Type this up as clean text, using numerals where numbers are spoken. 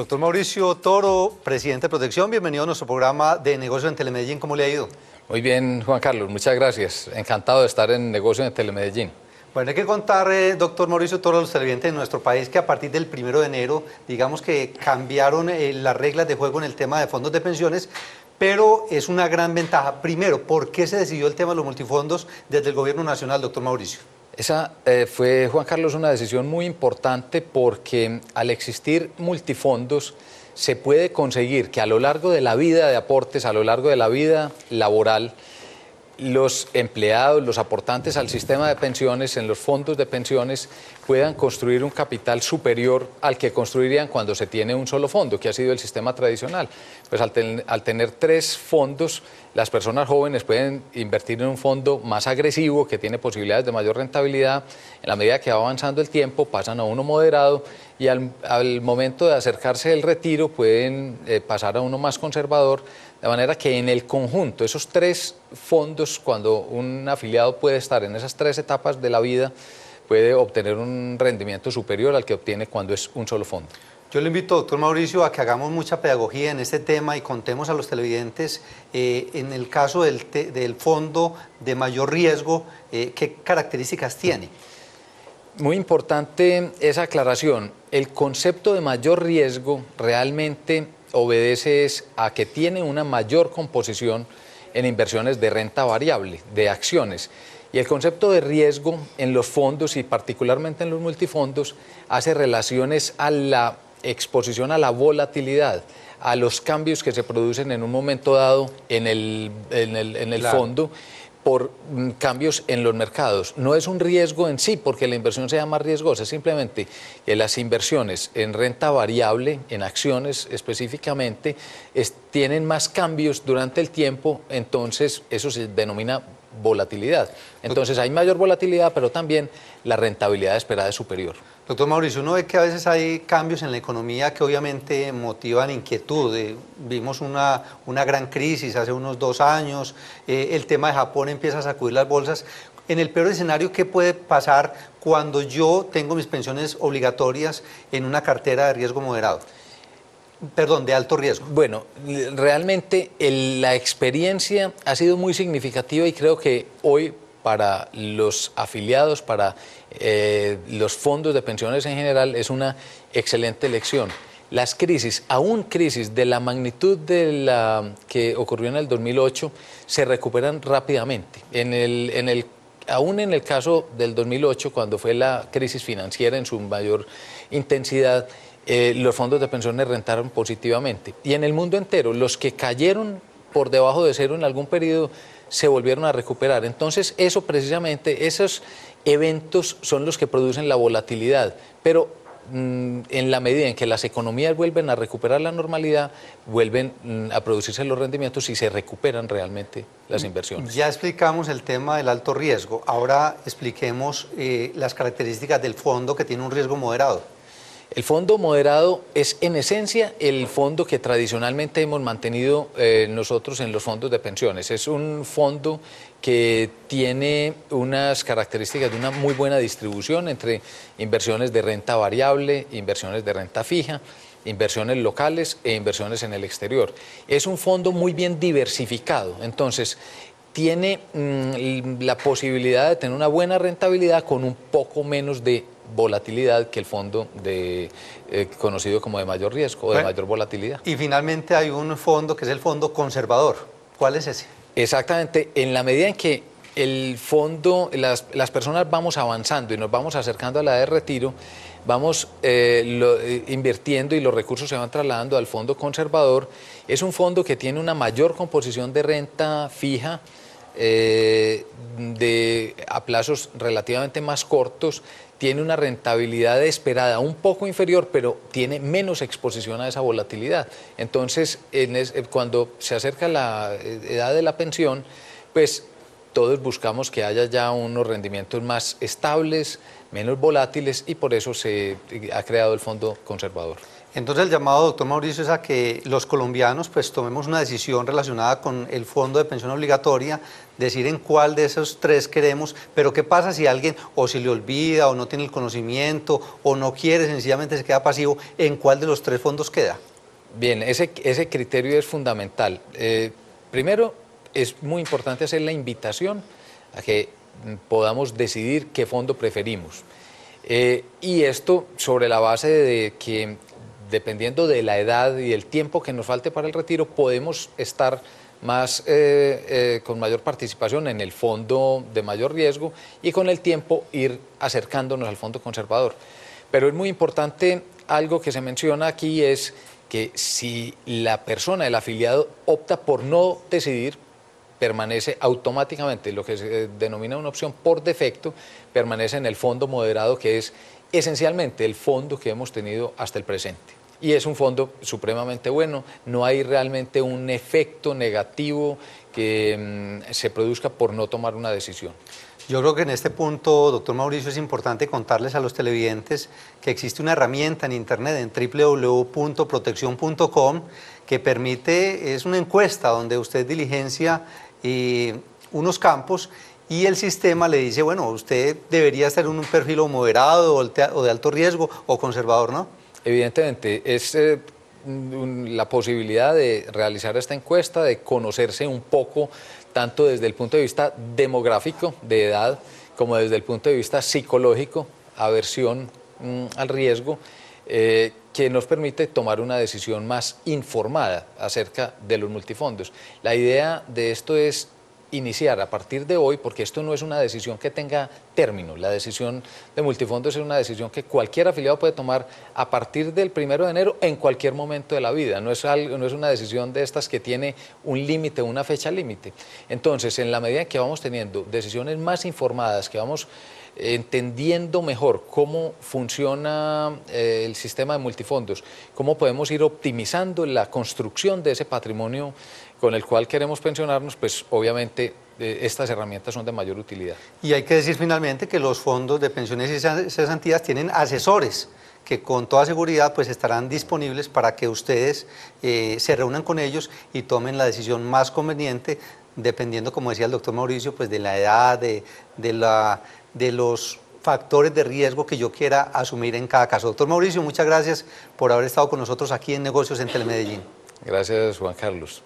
Doctor Mauricio Toro, presidente de Protección, bienvenido a nuestro programa de Negocios en Telemedellín. ¿Cómo le ha ido? Muy bien, Juan Carlos, muchas gracias. Encantado de estar en Negocios en Telemedellín. Bueno, hay que contar, doctor Mauricio Toro, a los televidentes de nuestro país que a partir del 1 de enero, digamos que cambiaron las reglas de juego en el tema de fondos de pensiones, pero es una gran ventaja. Primero, ¿por qué se decidió el tema de los multifondos desde el Gobierno Nacional, doctor Mauricio? Esa fue, Juan Carlos, una decisión muy importante porque al existir multifondos se puede conseguir que a lo largo de la vida de aportes, a lo largo de la vida laboral, los empleados, los aportantes al sistema de pensiones, en los fondos de pensiones, puedan construir un capital superior al que construirían cuando se tiene un solo fondo, que ha sido el sistema tradicional. Pues al tener 3 fondos, las personas jóvenes pueden invertir en un fondo más agresivo, que tiene posibilidades de mayor rentabilidad. En la medida que va avanzando el tiempo, pasan a uno moderado y al momento de acercarse el retiro pueden pasar a uno más conservador. De manera que en el conjunto, esos 3 fondos, cuando un afiliado puede estar en esas 3 etapas de la vida, puede obtener un rendimiento superior al que obtiene cuando es un solo fondo. Yo le invito, doctor Mauricio, a que hagamos mucha pedagogía en este tema y contemos a los televidentes, en el caso del fondo de mayor riesgo, ¿qué características tiene? Muy importante esa aclaración. El concepto de mayor riesgo realmente obedece a que tiene una mayor composición en inversiones de renta variable, de acciones. Y el concepto de riesgo en los fondos y particularmente en los multifondos hace relaciones a la exposición a la volatilidad, a los cambios que se producen en un momento dado en el Claro. fondo por cambios en los mercados. No es un riesgo en sí porque la inversión sea más riesgosa, es simplemente que las inversiones en renta variable, en acciones específicamente, tienen más cambios durante el tiempo, entonces eso se denomina volatilidad. Entonces hay mayor volatilidad, pero también la rentabilidad esperada es superior. Doctor Mauricio, uno ve que a veces hay cambios en la economía que obviamente motivan inquietud. Vimos una gran crisis hace unos 2 años, el tema de Japón empieza a sacudir las bolsas. En el peor escenario, ¿qué puede pasar cuando yo tengo mis pensiones obligatorias en una cartera de riesgo moderado? Perdón, de alto riesgo. Bueno, realmente la experiencia ha sido muy significativa y creo que hoy para los afiliados, para los fondos de pensiones en general, es una excelente elección. Las crisis, aún crisis de la magnitud de la que ocurrió en el 2008, se recuperan rápidamente. Aún en el caso del 2008, cuando fue la crisis financiera en su mayor intensidad, los fondos de pensiones rentaron positivamente. Y en el mundo entero, los que cayeron por debajo de cero en algún periodo se volvieron a recuperar. Entonces, eso precisamente, esos eventos son los que producen la volatilidad. Pero en la medida en que las economías vuelven a recuperar la normalidad, vuelven a producirse los rendimientos y se recuperan realmente las inversiones. Ya explicamos el tema del alto riesgo. Ahora expliquemos las características del fondo que tiene un riesgo moderado. El fondo moderado es en esencia el fondo que tradicionalmente hemos mantenido nosotros en los fondos de pensiones. Es un fondo que tiene unas características de una muy buena distribución entre inversiones de renta variable, inversiones de renta fija, inversiones locales e inversiones en el exterior. Es un fondo muy bien diversificado, entonces tiene la posibilidad de tener una buena rentabilidad con un poco menos de volatilidad que el fondo conocido como de mayor riesgo o de mayor volatilidad. Y finalmente hay un fondo que es el fondo conservador. ¿Cuál es ese? Exactamente, en la medida en que el fondo, las personas vamos avanzando y nos vamos acercando a la edad de retiro, vamos invirtiendo y los recursos se van trasladando al fondo conservador. Es un fondo que tiene una mayor composición de renta fija, a plazos relativamente más cortos, tiene una rentabilidad esperada un poco inferior, pero tiene menos exposición a esa volatilidad. Entonces, cuando se acerca la edad de la pensión, pues todos buscamos que haya ya unos rendimientos más estables, menos volátiles, y por eso se ha creado el fondo conservador. Entonces el llamado, doctor Mauricio, es a que los colombianos pues tomemos una decisión relacionada con el fondo de pensión obligatoria, decir en cuál de esos tres queremos, pero ¿qué pasa si alguien o se le olvida o no tiene el conocimiento o no quiere, sencillamente se queda pasivo? ¿En cuál de los tres fondos queda? Bien, ese criterio es fundamental. Primero, es muy importante hacer la invitación a que podamos decidir qué fondo preferimos. Y esto sobre la base de que, dependiendo de la edad y el tiempo que nos falte para el retiro, podemos estar con mayor participación en el fondo de mayor riesgo y con el tiempo ir acercándonos al fondo conservador. Pero es muy importante algo que se menciona aquí, es que si la persona, el afiliado, opta por no decidir, permanece automáticamente, lo que se denomina una opción por defecto, permanece en el fondo moderado, que es esencialmente el fondo que hemos tenido hasta el presente. Y es un fondo supremamente bueno, no hay realmente un efecto negativo que se produzca por no tomar una decisión. Yo creo que en este punto, doctor Mauricio, es importante contarles a los televidentes que existe una herramienta en internet en www.proteccion.com que permite, es una encuesta donde usted diligencia unos campos y el sistema le dice, bueno, usted debería estar en un perfil moderado o de alto riesgo o conservador, ¿no? Evidentemente, es la posibilidad de realizar esta encuesta, de conocerse un poco, tanto desde el punto de vista demográfico, de edad, como desde el punto de vista psicológico, aversión al riesgo, que nos permite tomar una decisión más informada acerca de los multifondos. La idea de esto es iniciar a partir de hoy, porque esto no es una decisión que tenga término. La decisión de multifondos es una decisión que cualquier afiliado puede tomar a partir del 1 de enero en cualquier momento de la vida. No es una decisión de estas que tiene un límite, una fecha límite. Entonces, en la medida que vamos teniendo decisiones más informadas, que vamos entendiendo mejor cómo funciona el sistema de multifondos, cómo podemos ir optimizando la construcción de ese patrimonio con el cual queremos pensionarnos, pues obviamente estas herramientas son de mayor utilidad. Y hay que decir finalmente que los fondos de pensiones y cesantías tienen asesores que con toda seguridad pues estarán disponibles para que ustedes se reúnan con ellos y tomen la decisión más conveniente, dependiendo, como decía el doctor Mauricio, pues de la edad, de los factores de riesgo que yo quiera asumir en cada caso. Doctor Mauricio, muchas gracias por haber estado con nosotros aquí en Negocios en Telemedellín. Gracias, Juan Carlos.